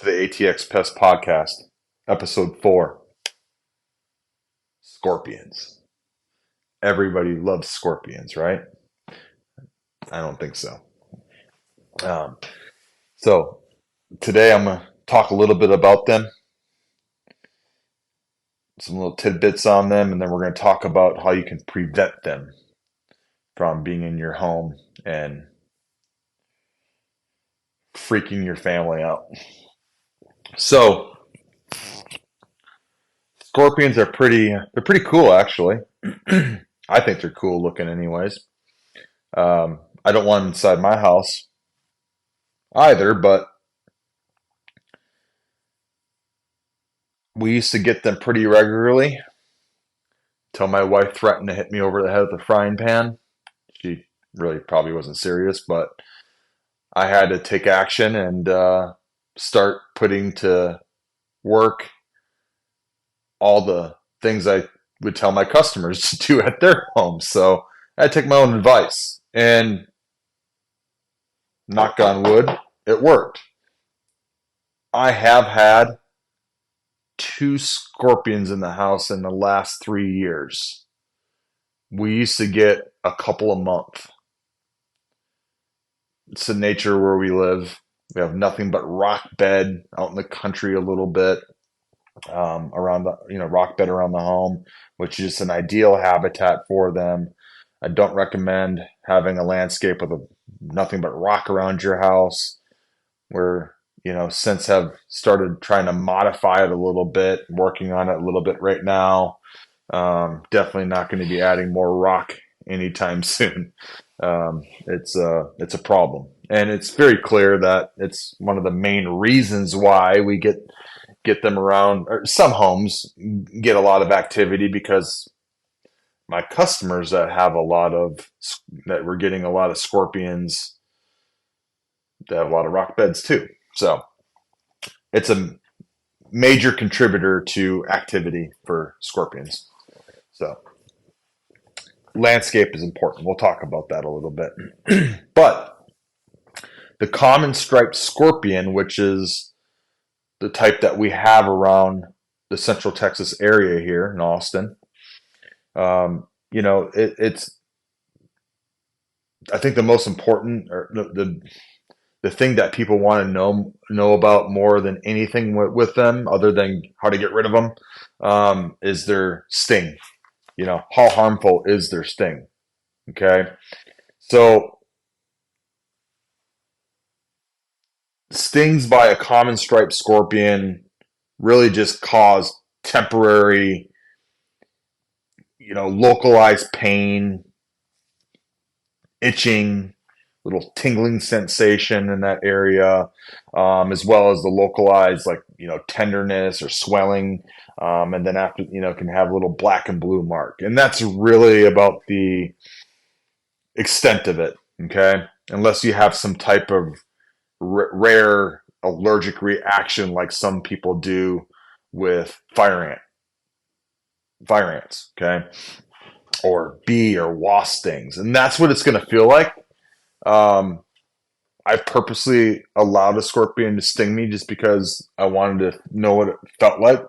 to the ATX Pest podcast, episode 4. Scorpions. Everybody loves scorpions, right? I don't think so. Um, so today I'm going to talk a little bit about them, some little tidbits on them, and then we're going to talk about how you can prevent them from being in your home and freaking your family out. So scorpions are they're pretty cool actually. I think they're cool looking anyways. I don't want them inside my house either, but we used to get them pretty regularly till my wife threatened to hit me over the head with a frying pan. She really probably wasn't serious, but I had to take action and start putting to work all the things I would tell my customers to do at their homes. So I had to take my own advice, and knock on wood, it worked. I have had 2 scorpions in the house in the last 3 years. We used to get a couple a month. It's the nature where we live. We have nothing but rock bed out in the country a little bit, around the rock bed around the home, which is an ideal habitat for them. I don't recommend having a landscape with nothing but rock around your house. We're since have started trying to modify it a little bit, working on it a little bit right now. Definitely not going to be adding more rock anytime soon. It's a problem, and it's very clear that it's one of the main reasons why we get them around, or some homes get a lot of activity, because my customers that we're getting a lot of scorpions, they have a lot of rock beds too. So it's a major contributor to activity for scorpions. So landscape is important. We'll talk about that a little bit. But the common striped scorpion, which is the type that we have around the Central Texas area here in Austin, it's I think the most important, or the thing that people want to know about more than anything with them, other than how to get rid of them, is their sting. How harmful is their sting? Okay, so stings by a common striped scorpion really just cause temporary, localized pain, itching, little tingling sensation in that area, as well as the localized, tenderness or swelling, and then after, can have a little black and blue mark, and that's really about the extent of it. Okay, unless you have some type of rare allergic reaction, like some people do with fire ants. Okay, or bee or wasp stings, and that's what it's going to feel like. I purposely allowed a scorpion to sting me just because I wanted to know what it felt like.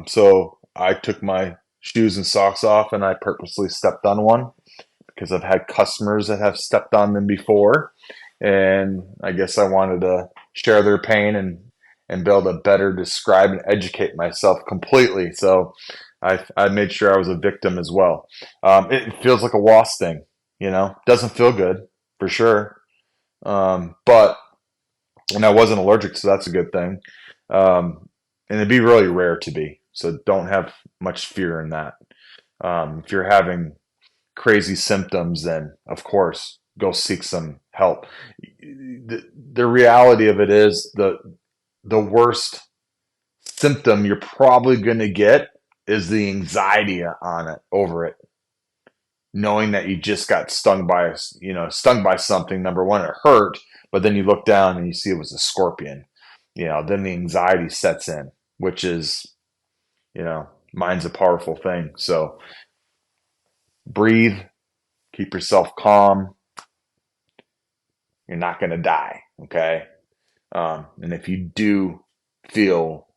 So I took my shoes and socks off, and I purposely stepped on one, because I've had customers that have stepped on them before, and I guess I wanted to share their pain and be able to better describe and educate myself completely. So I made sure I was a victim as well. It feels like a wasp sting, doesn't feel good for sure. But and I wasn't allergic, so that's a good thing. And it'd be really rare to be, so don't have much fear in that. If you're having crazy symptoms, then of course go seek some help. The reality of it is, the worst symptom you're probably going to get is the anxiety over it, knowing that you just got stung by something. Number one, it hurt, but then you look down and you see it was a scorpion. Then the anxiety sets in, which is, mind's a powerful thing. So breathe, keep yourself calm. You're not going to die. Okay. And if you do feel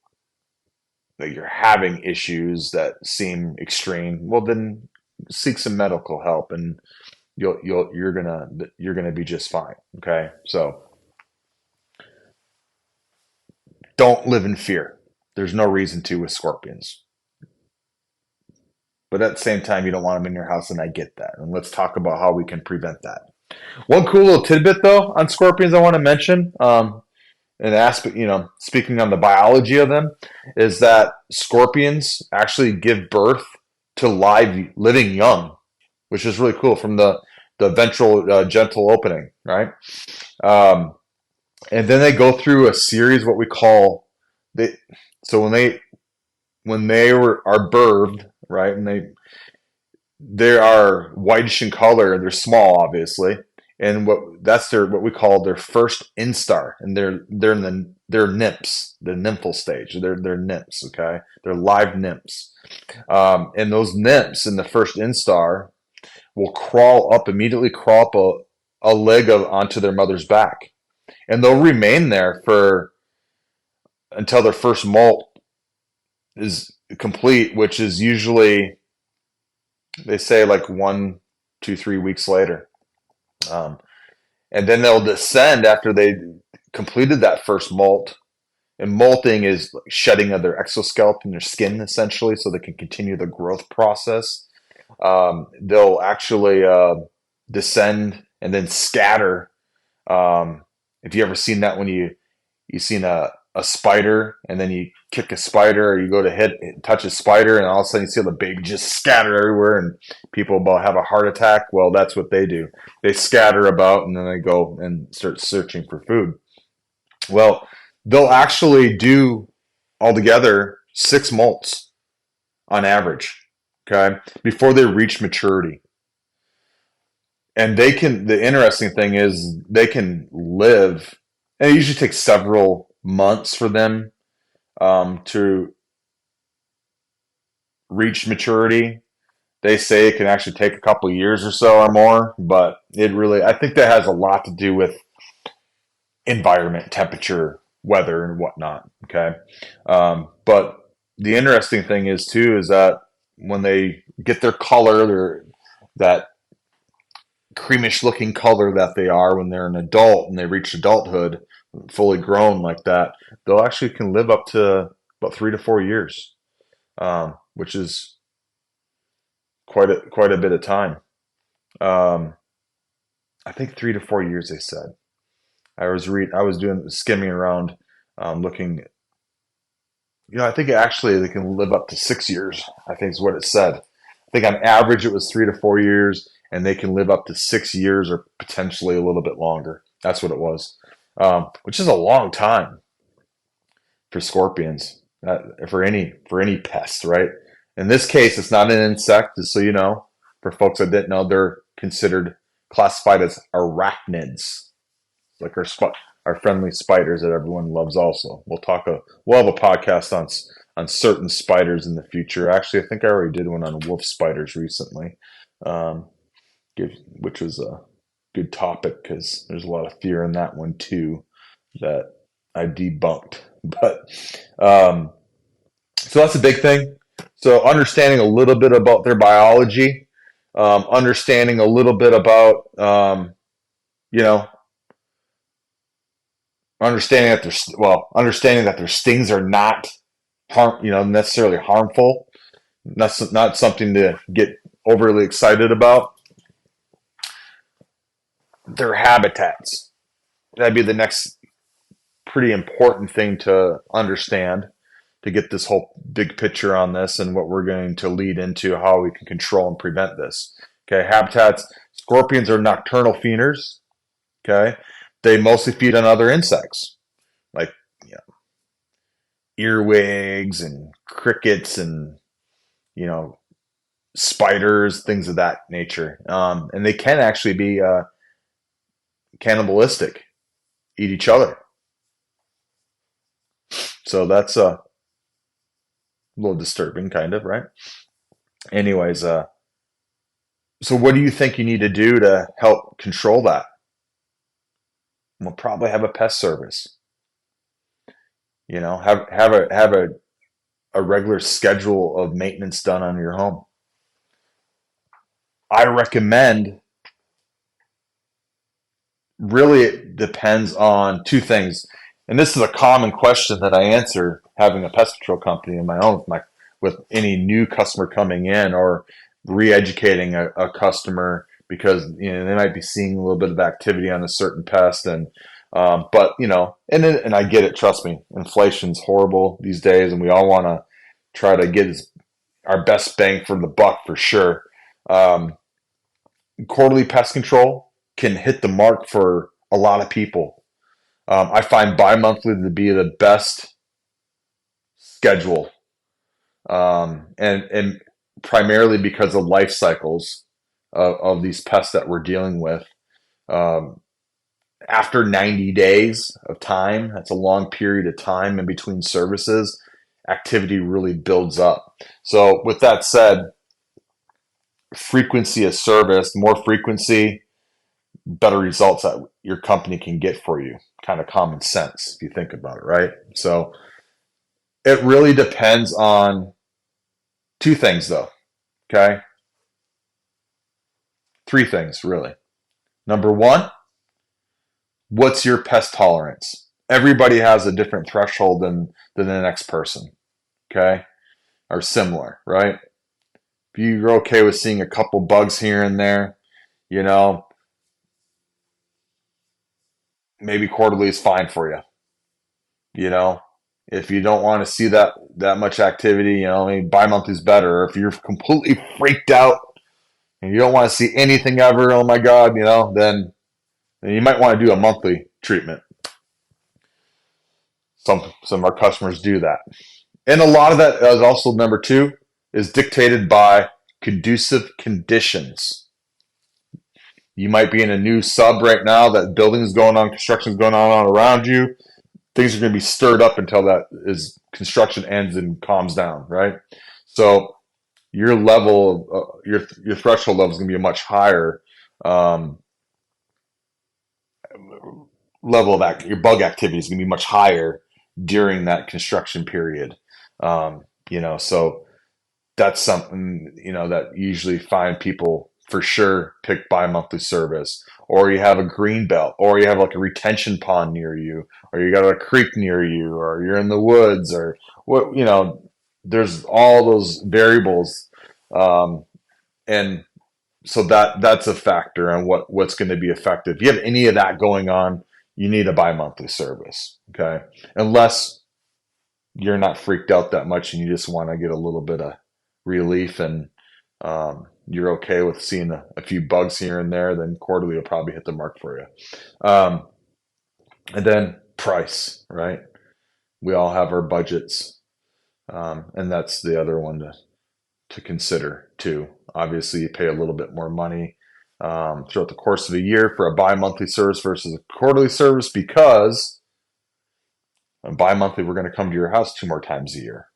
that you're having issues that seem extreme, well, then seek some medical help, and you're gonna be just fine. Okay, so don't live in fear. There's no reason to with scorpions, but at the same time, you don't want them in your house, and I get that. And let's talk about how we can prevent that. One cool little tidbit though on scorpions I want to mention, an aspect, speaking on the biology of them, is that scorpions actually give birth to live living young, which is really cool from the ventral gentle opening, right? Um, and then they go through a series what we call they. So are birthed, right, and they are whitish in color. They're small, obviously, and what we call their first instar, and they're nymphs, the nymphal stage. They're nymphs, okay? They're live nymphs, and those nymphs in the first instar will immediately crawl up a leg onto their mother's back, and they'll remain there for until their first molt is complete, which is usually they say like 1, 2, 3 weeks later. Um, and then they'll descend after they completed that first molt. And molting is like shedding of their exoskeleton, their skin, essentially, so they can continue the growth process. They'll actually descend and then scatter. If you ever seen that when you seen a spider and then you kick a spider or you go to touch a spider and all of a sudden you see the baby just scatter everywhere and people about have a heart attack. Well, that's what they do. They scatter about and then they go and start searching for food. Well, they'll actually do altogether 6 molts on average, okay, before they reach maturity. And the interesting thing is they can live, and it usually takes several months for them to reach maturity. They say it can actually take a couple of years or so or more, but I think that has a lot to do with environment, temperature, weather, and whatnot. Okay. But the interesting thing is too, is that when they get their color, that creamish looking color that they are when they're an adult and they reach adulthood, fully grown like that, they'll actually can live up to about 3 to 4 years, which is quite a bit of time. Um, I think 3 to 4 years. They said. I was doing skimming around, looking. I think actually they can live up to 6 years. I think is what it said. I think on average it was 3 to 4 years, and they can live up to 6 years or potentially a little bit longer. That's what it was, which is a long time for scorpions, for any pest, right? In this case, it's not an insect, just so you know. For folks that didn't know, they're classified as arachnids, like our friendly spiders that everyone loves. Also, we'll have a podcast on certain spiders in the future. Actually, I think I already did one on wolf spiders recently, um, which was a good topic because there's a lot of fear in that one too that I debunked. But so that's a big thing. So understanding a little bit about their biology, understanding a little bit about you know understanding that their stings are not necessarily harmful. That's not something to get overly excited about. Their habitats. That'd be the next pretty important thing to understand to get this whole big picture on this and what we're going to lead into how we can control and prevent this. Okay, habitats. Scorpions are nocturnal feeders. Okay, they mostly feed on other insects like earwigs and crickets and you know spiders, things of that nature. And they can actually be cannibalistic, eat each other. So that's a little disturbing, kind of, right? Anyways, so what do you think you need to do to help control that? We'll probably have a pest service. Have a regular schedule of maintenance done on your home. I recommend, really it depends on two things. And this is a common question that I answer having a pest control company of my own with any new customer coming in, or re-educating a customer because they might be seeing a little bit of activity on a certain pest. And but and I get it, trust me, inflation's horrible these days and we all want to try to get our best bang for the buck for sure. um, Quarterly pest control can hit the mark for a lot of people. I find bi-monthly to be the best schedule, and primarily because of life cycles of these pests that we're dealing with. Um, After 90 days of time, that's a long period of time in between services, activity really builds up. So, with that said, frequency of service, more frequency, better results that your company can get for you. Kind of common sense if you think about it, right? So it really depends on two things, though. Okay. Three things, really. Number one, what's your pest tolerance? Everybody has a different threshold than the next person. Okay. Or similar, right? If you're okay with seeing a couple bugs here and there, you know, maybe quarterly is fine for you. You know, if you don't want to see that much activity, maybe bi-monthly is better. Or if you're completely freaked out and you don't want to see anything ever, oh my god, then you might want to do a monthly treatment. Some of our customers do that, and a lot of that is also, number two, is dictated by conducive conditions. You might be in a new sub right now, that building's going on, construction's going on all around you. Things are going to be stirred up until that is construction ends and calms down, right? So your level of your threshold level is going to be a much higher um, level of your bug activity is going to be much higher during that construction period. So that's something that usually find people for sure pick bi-monthly service, or you have a green belt, or you have like a retention pond near you, or you got a creek near you, or you're in the woods, or what there's all those variables, and so that's a factor on what's going to be effective. If you have any of that going on, you need a bi-monthly service. Okay, unless you're not freaked out that much and you just want to get a little bit of relief, and you're okay with seeing a few bugs here and there, then quarterly will probably hit the mark for you. And then price, right? We all have our budgets, and that's the other one to consider too. Obviously, you pay a little bit more money throughout the course of a year for a bi-monthly service versus a quarterly service, because bi-monthly, we're going to come to your house two more times a year.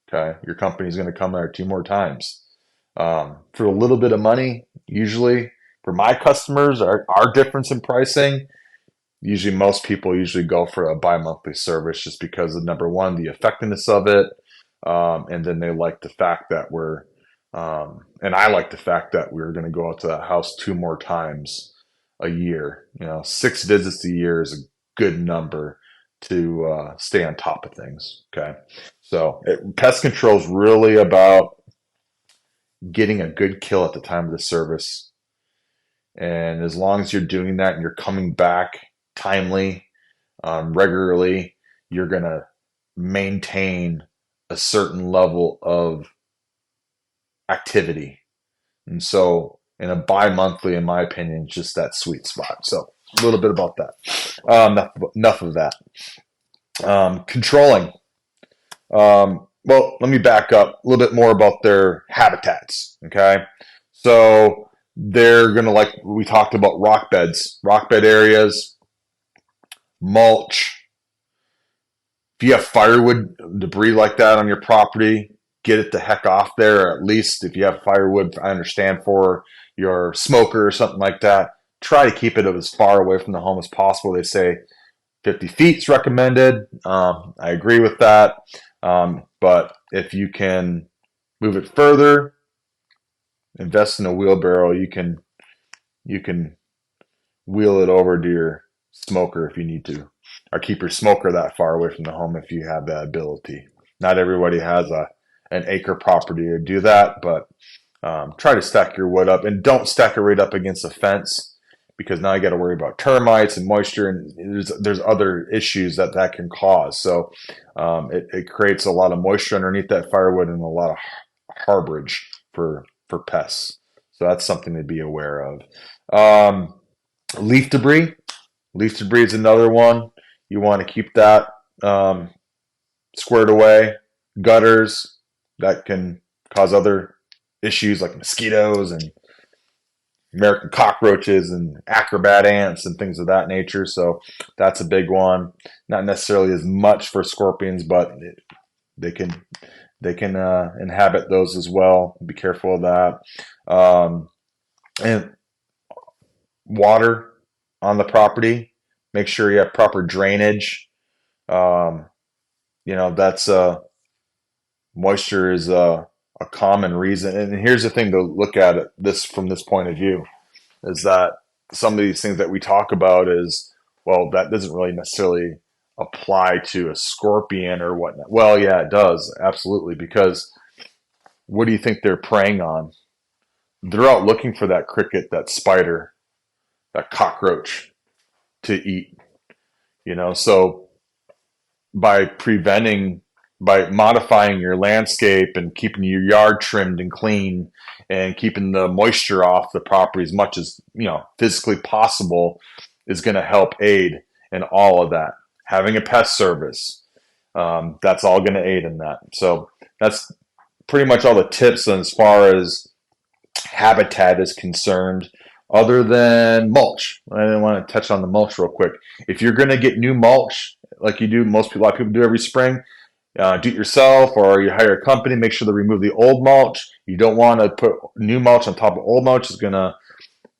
Okay, your company's going to come there two more times. For a little bit of money, usually for my customers, our difference in pricing, usually most people usually go for a bi-monthly service just because of, number one, the effectiveness of it, and then they like the fact that and I like the fact that we're going to go out to that house two more times a year. 6 visits a year is a good number to stay on top of things. Okay, so pest control is really about getting a good kill at the time of the service, and as long as you're doing that and you're coming back timely, regularly, you're going to maintain a certain level of activity. And so in a bi-monthly, in my opinion, just that sweet spot. So a little bit about that. Enough of that. Controlling. Well, let me back up a little bit more about their habitats. Okay. So they're going to, like we talked about, rock bed areas, mulch. If you have firewood debris like that on your property, get it the heck off there. Or at least if you have firewood, I understand, for your smoker or something like that, try to keep it as far away from the home as possible. They say 50 feet is recommended. I agree with that. But if you can move it further, invest in a wheelbarrow, you can wheel it over to your smoker if you need to, or keep your smoker that far away from the home if you have that ability. Not everybody has an acre property to do that, but try to stack your wood up, and don't stack it right up against a fence, because now you got to worry about termites and moisture, and there's other issues that can cause. So it creates a lot of moisture underneath that firewood and a lot of harborage for pests. So that's something to be aware of. Um, Leaf debris. Leaf debris is another one. You want to keep that um, squared away. Gutters that can cause other issues like mosquitoes and American cockroaches and acrobat ants and things of that nature. So that's a big one. Not necessarily as much for scorpions, but they can inhabit those as well. Be careful of that. And water on the property. Make sure you have proper drainage. Um, that's moisture is a common reason. And here's the thing to look at it this from this point of view is that some of these things that we talk about is, well, that doesn't really necessarily apply to a scorpion or whatnot. Well, yeah, it does. Absolutely. Because what do you think they're preying on? They're out looking for that cricket, that spider, that cockroach to eat, So by modifying your landscape and keeping your yard trimmed and clean and keeping the moisture off the property as much as, physically possible is going to help aid in all of that. Having a pest service, that's all going to aid in that. So that's pretty much all the tips as far as habitat is concerned, other than mulch. I want to touch on the mulch real quick. If you're going to get new mulch, like you do, a lot of people do every spring, do it yourself or you hire a company, make sure to remove the old mulch. You don't want to put new mulch on top of old mulch. It's going to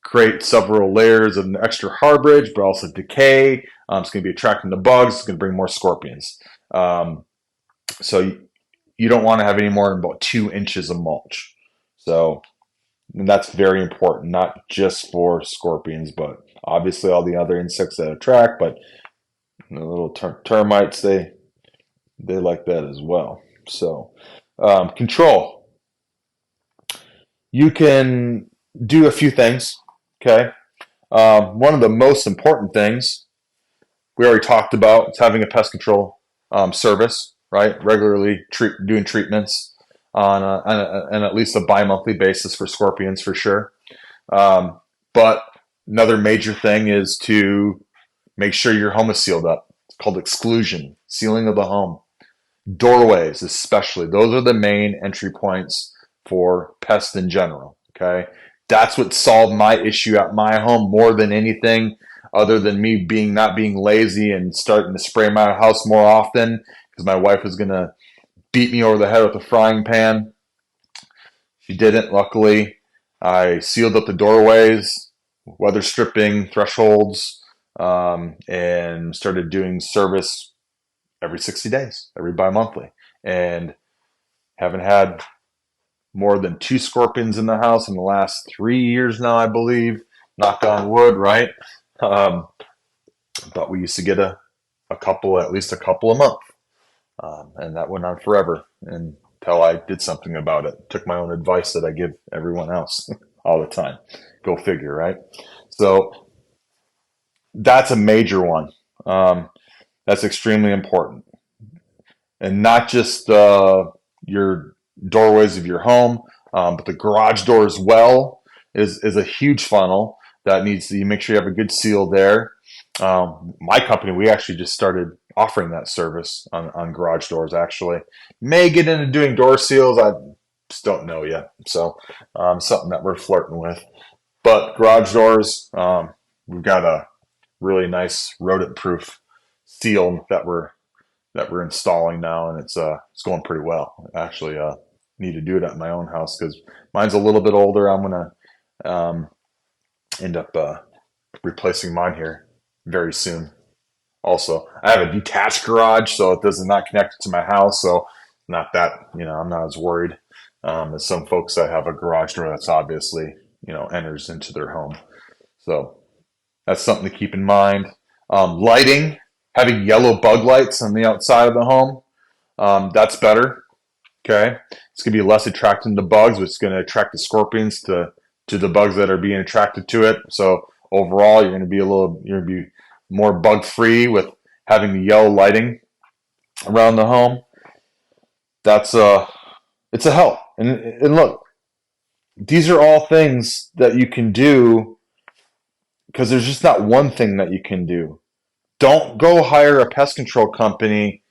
create several layers of extra harborage, but also decay. It's going to be attracting the bugs. It's going to bring more scorpions. So you don't want to have any more than about 2 inches of mulch. So and that's very important, not just for scorpions, but obviously all the other insects that attract. But the little termites, they like that as well. So control. You can do a few things. Okay. One of the most important things we already talked about is having a pest control service, right? Regularly doing treatments on at least a bi-monthly basis for scorpions for sure. But another major thing is to make sure your home is sealed up. It's called exclusion, sealing of the home. Doorways, especially, those are the main entry points for pests in general. Okay, that's what solved my issue at my home more than anything, other than me not being lazy and starting to spray my house more often because my wife was gonna beat me over the head with a frying pan. She didn't, luckily. I sealed up the doorways, weather stripping thresholds, and started doing service every 60 days, every bi-monthly. And haven't had more than 2 scorpions in the house in the last 3 years now, I believe. Knock on wood, right? But we used to get at least a couple a month. And that went on forever until I did something about it. Took my own advice that I give everyone else all the time. Go figure, right? So that's a major one. That's extremely important. And not just your doorways of your home, but the garage door as well is a huge funnel that needs to, you make sure you have a good seal there. My company, we actually just started offering that service on garage doors, actually. May get into doing door seals. I just don't know yet. So something that we're flirting with. But garage doors, we've got a really nice rodent-proof seal that we're installing now, and it's going pretty well. Actually, need to do it at my own house because mine's a little bit older. I'm gonna end up replacing mine here very soon. Also, I have a detached garage, so it does not connect to my house. So not that, I'm not as worried as some folks that have a garage door that's obviously, enters into their home. So that's something to keep in mind. Lighting, having yellow bug lights on the outside of the home, that's better. Okay, it's going to be less attracting to bugs, which is going to attract the scorpions to the bugs that are being attracted to it. So overall, you're going to be more bug free with having the yellow lighting around the home. That's it's a help. And look, these are all things that you can do because there's just not one thing that you can do. Don't go hire a pest control company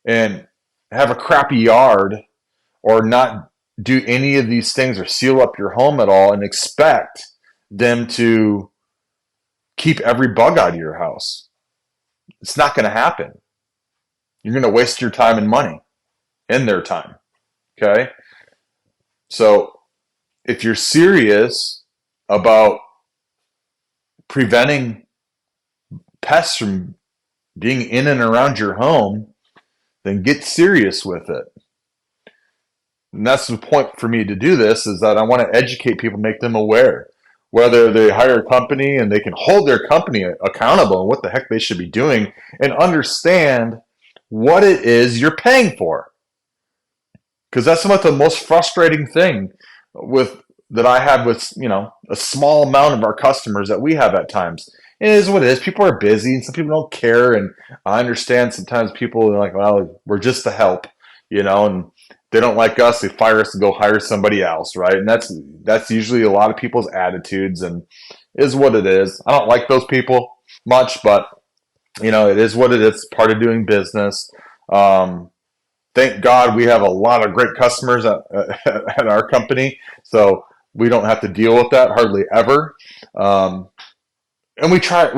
and have a crappy yard or not do any of these things or seal up your home at all and expect them to keep every bug out of your house. It's not going to happen. You're going to waste your time and money and their time. Okay. So if you're serious about preventing pests from being in and around your home, then get serious with it. And that's the point for me to do this, is that I want to educate people, make them aware. Whether they hire a company and they can hold their company accountable and what the heck they should be doing and understand what it is you're paying for. Because that's somewhat the most frustrating thing with that I have with, a small amount of our customers that we have at times. It is what it is. People are busy and some people don't care. And I understand sometimes people are like, well, we're just to help, and they don't like us, they fire us to go hire somebody else, right? And that's usually a lot of people's attitudes, and is what it is. I don't like those people much, but it is what it is. Part of doing business. Thank God we have a lot of great customers at our company, so we don't have to deal with that hardly ever. And we try,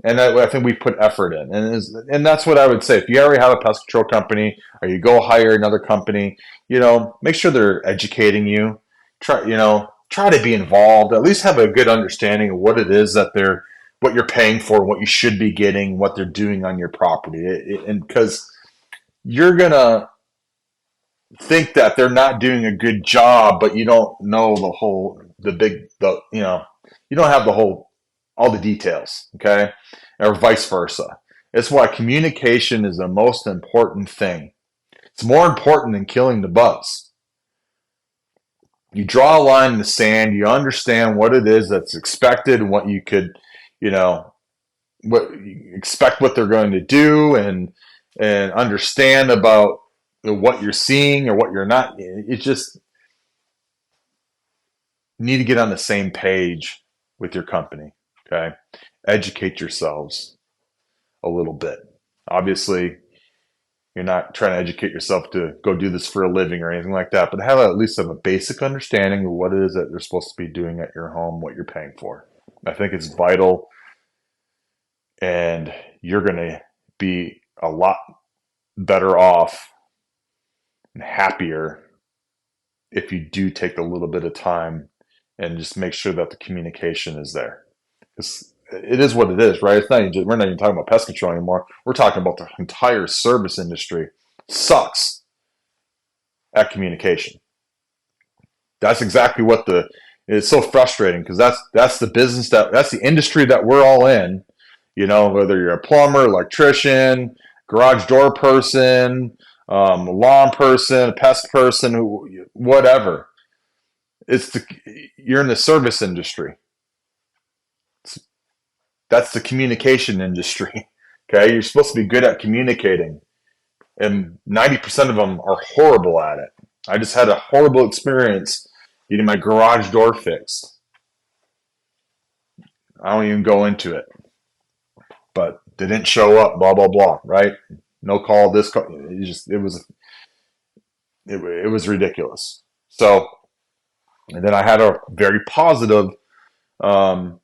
and I think we put effort in, and that's what I would say. If you already have a pest control company, or you go hire another company, make sure they're educating you. Try to be involved. At least have a good understanding of what it is what you're paying for, what you should be getting, what they're doing on your property, and because you're gonna think that they're not doing a good job, but you don't know you don't have all the details, okay? Or vice versa. It's why communication is the most important thing. It's more important than killing the bugs. You draw a line in the sand, you understand what it is that's expected and what you could, what you expect what they're going to do and understand about what you're seeing or what you're not. It's just you need to get on the same page with your company. Okay. Educate yourselves a little bit. Obviously, you're not trying to educate yourself to go do this for a living or anything like that, but at least have a basic understanding of what it is that you're supposed to be doing at your home, what you're paying for. I think it's vital, and you're going to be a lot better off and happier if you do take a little bit of time and just make sure that the communication is there. Because it is what it is, right? We're not even talking about pest control anymore. We're talking about the entire service industry sucks at communication. That's exactly it's so frustrating because that's the business that's the industry that we're all in. Whether you're a plumber, electrician, garage door person, lawn person, a pest person, whatever. You're in the service industry. That's the communication industry. Okay, you're supposed to be good at communicating, and 90% of them are horrible at it. I just had a horrible experience getting my garage door fixed. I don't even go into it, but they didn't show up. Blah blah blah. Right? No call. This call. It was ridiculous. So, and then I had a very positive um,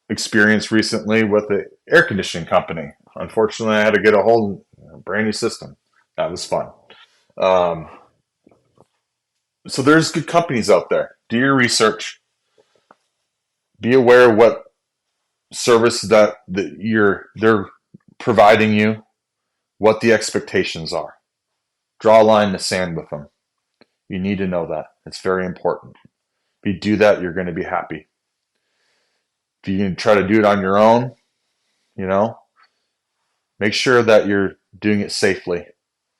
experience recently with the air conditioning company. Unfortunately, I had to get a whole brand new system. That was fun. Um, so there's good companies out there. Do your research. Be aware of what service that they're providing you what the expectations are. Draw a line in the sand with them. You need to know that. It's very important. If you do that, you're going to be happy. If you can try to do it on your own, you know, make sure that you're doing it safely.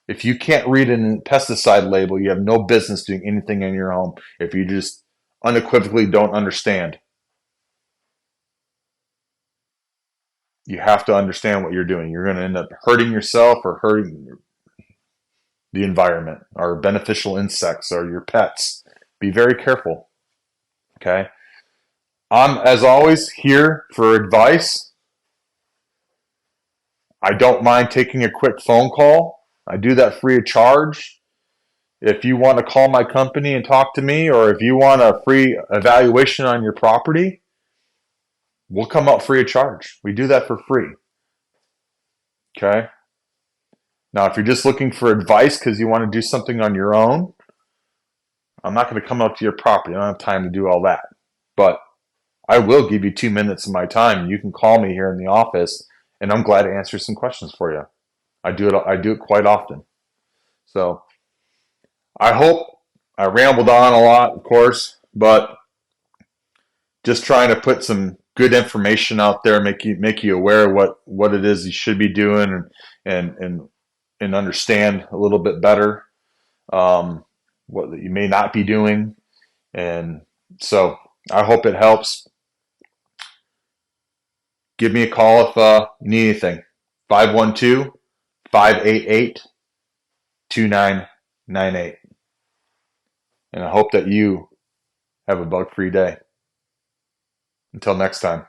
If you can't read a pesticide label, you have no business doing anything in your home if you just unequivocally don't understand. You have to understand what you're doing. You're going to end up hurting yourself or hurting the environment or beneficial insects or your pets. Be very careful. Okay. I'm, as always, here for advice. I don't mind taking a quick phone call. I do that free of charge. If you want to call my company and talk to me, or if you want a free evaluation on your property, we'll come up free of charge. We do that for free. Okay. Now, if you're just looking for advice because you want to do something on your own, I'm not going to come up to your property. I don't have time to do all that. But I will give you 2 minutes of my time. You can call me here in the office, and I'm glad to answer some questions for you. I do it quite often. So I hope I rambled on a lot, of course, but just trying to put some good information out there, make you aware of what it is you should be doing, and understand a little bit better what you may not be doing. And so I hope it helps. Give me a call if you need anything. 512-588-2998. And I hope that you have a bug-free day. Until next time.